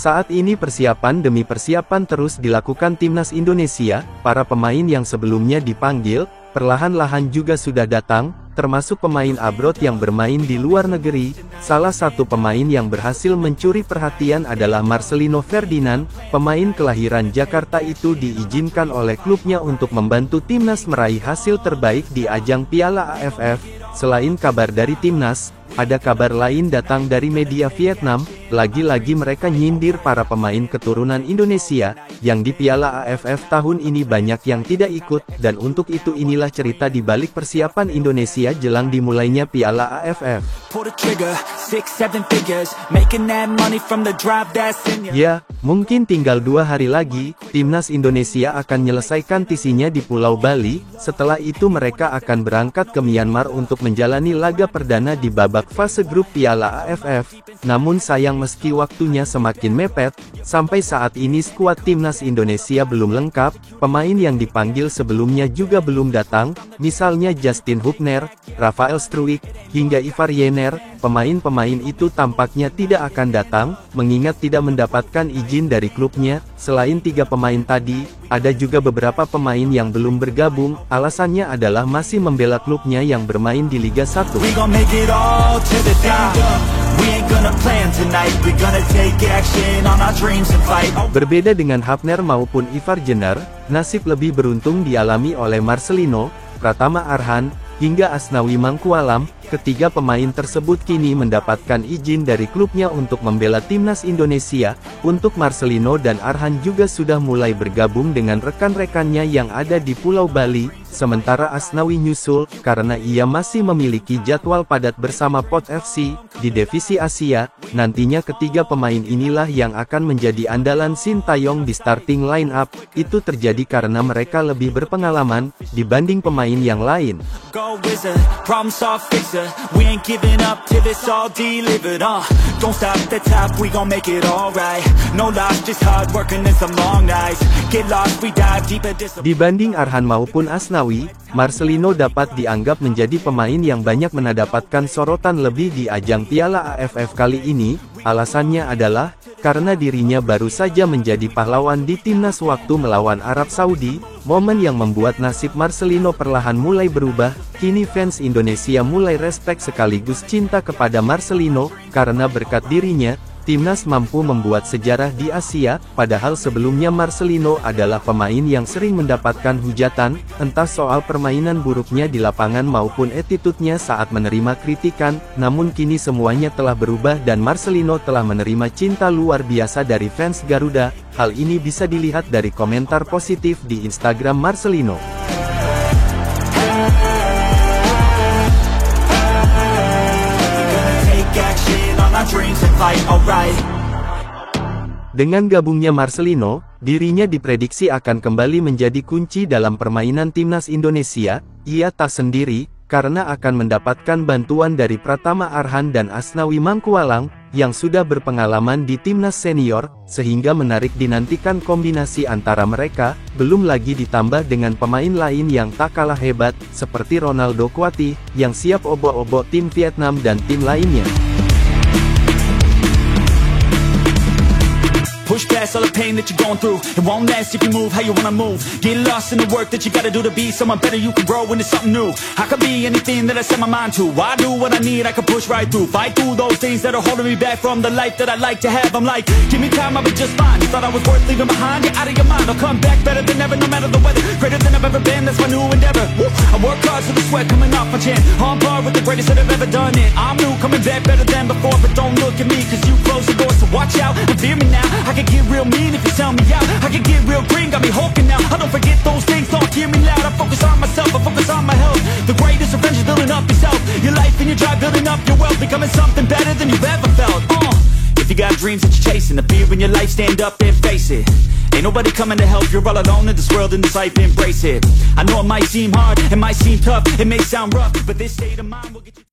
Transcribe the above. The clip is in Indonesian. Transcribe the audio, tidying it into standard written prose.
Saat ini persiapan demi persiapan terus dilakukan timnas Indonesia. Para pemain yang sebelumnya dipanggil, perlahan-lahan juga sudah datang, termasuk pemain abroad yang bermain di luar negeri. Salah satu pemain yang berhasil mencuri perhatian adalah Marcelino Ferdinand. Pemain kelahiran Jakarta itu diizinkan oleh klubnya untuk membantu timnas meraih hasil terbaik di ajang Piala AFF. Selain kabar dari timnas, ada kabar lain datang dari media Vietnam. Lagi-lagi mereka nyindir para pemain keturunan Indonesia, yang di Piala AFF tahun ini banyak yang tidak ikut, dan untuk itu inilah cerita di balik persiapan Indonesia jelang dimulainya Piala AFF. Ya, mungkin tinggal 2 hari lagi, timnas Indonesia akan menyelesaikan tisinya di Pulau Bali. Setelah itu mereka akan berangkat ke Myanmar untuk menjalani laga perdana di babak fase grup Piala AFF. Namun sayang meski waktunya semakin mepet, sampai saat ini skuad timnas Indonesia belum lengkap. Pemain yang dipanggil sebelumnya juga belum datang, misalnya Justin Hubner, Rafael Struijk, hingga Ivar Yener. Pemain-pemain itu tampaknya tidak akan datang, mengingat tidak mendapatkan izin dari klubnya. Selain 3 pemain tadi, ada juga beberapa pemain yang belum bergabung. Alasannya adalah masih membela klubnya yang bermain di Liga 1. Berbeda dengan Hubner maupun Ivar Yener, nasib lebih beruntung dialami oleh Marcelino, Pratama Arhan, hingga Asnawi Mangkualam. Ketiga pemain tersebut kini mendapatkan izin dari klubnya untuk membela timnas Indonesia. Untuk Marcelino dan Arhan juga sudah mulai bergabung dengan rekan-rekannya yang ada di Pulau Bali. Sementara Asnawi nyusul, karena ia masih memiliki jadwal padat bersama Pot FC, di Divisi Asia. Nantinya ketiga pemain inilah yang akan menjadi andalan Sintayong di starting line up. Itu terjadi karena mereka lebih berpengalaman, dibanding pemain yang lain. Dibanding Arhan maupun Asnawi, Marcelino dapat dianggap menjadi pemain yang banyak mendapatkan sorotan lebih di ajang Piala AFF kali ini. Alasannya adalah, karena dirinya baru saja menjadi pahlawan di timnas waktu melawan Arab Saudi. Momen yang membuat nasib Marcelino perlahan mulai berubah. Kini fans Indonesia mulai respek sekaligus cinta kepada Marcelino, karena berkat dirinya, timnas mampu membuat sejarah di Asia. Padahal sebelumnya Marcelino adalah pemain yang sering mendapatkan hujatan, entah soal permainan buruknya di lapangan maupun attitude-nya saat menerima kritikan. Namun kini semuanya telah berubah dan Marcelino telah menerima cinta luar biasa dari fans Garuda. Hal ini bisa dilihat dari komentar positif di Instagram Marcelino. Dengan gabungnya Marcelino, dirinya diprediksi akan kembali menjadi kunci dalam permainan timnas Indonesia. Ia tak sendiri, karena akan mendapatkan bantuan dari Pratama Arhan dan Asnawi Mangkualam, yang sudah berpengalaman di timnas senior, sehingga menarik dinantikan kombinasi antara mereka. Belum lagi ditambah dengan pemain lain yang tak kalah hebat, seperti Ronaldo Kuati, yang siap obok-obok tim Vietnam dan tim lainnya. Push past all the pain that you're going through. It won't last if you move how you wanna move. Get lost in the work that you gotta do to be someone better. You can grow into something new. I could be anything that I set my mind to. I do what I need, I can push right through. Fight through those things that are holding me back from the life that I like to have. I'm like, give me time, I'll be just fine. You thought I was worth leaving behind? You're out of your mind. I'll come back better than ever, no matter the weather. Greater than I've ever been, that's my new endeavor. Woo. I work hard so the sweat coming off my chin. On par with the greatest that I've ever done it. I'm new, coming back better than before. But don't look at me, cause you close the door. So watch out and fear me now. I can get real mean if you tell me out. I can get real green, got me hulking now. I don't forget those things, don't hear me loud. I focus on myself, I focus on my health. The greatest revenge is building up yourself. Your life and your drive, building up your wealth. Becoming something better than you've ever felt. If you got dreams that you're chasing, the fear in your life, stand up and face it. Ain't nobody coming to help, you're all alone in this world, in this life, embrace it. I know it might seem hard, it might seem tough, it may sound rough, but this state of mind will get you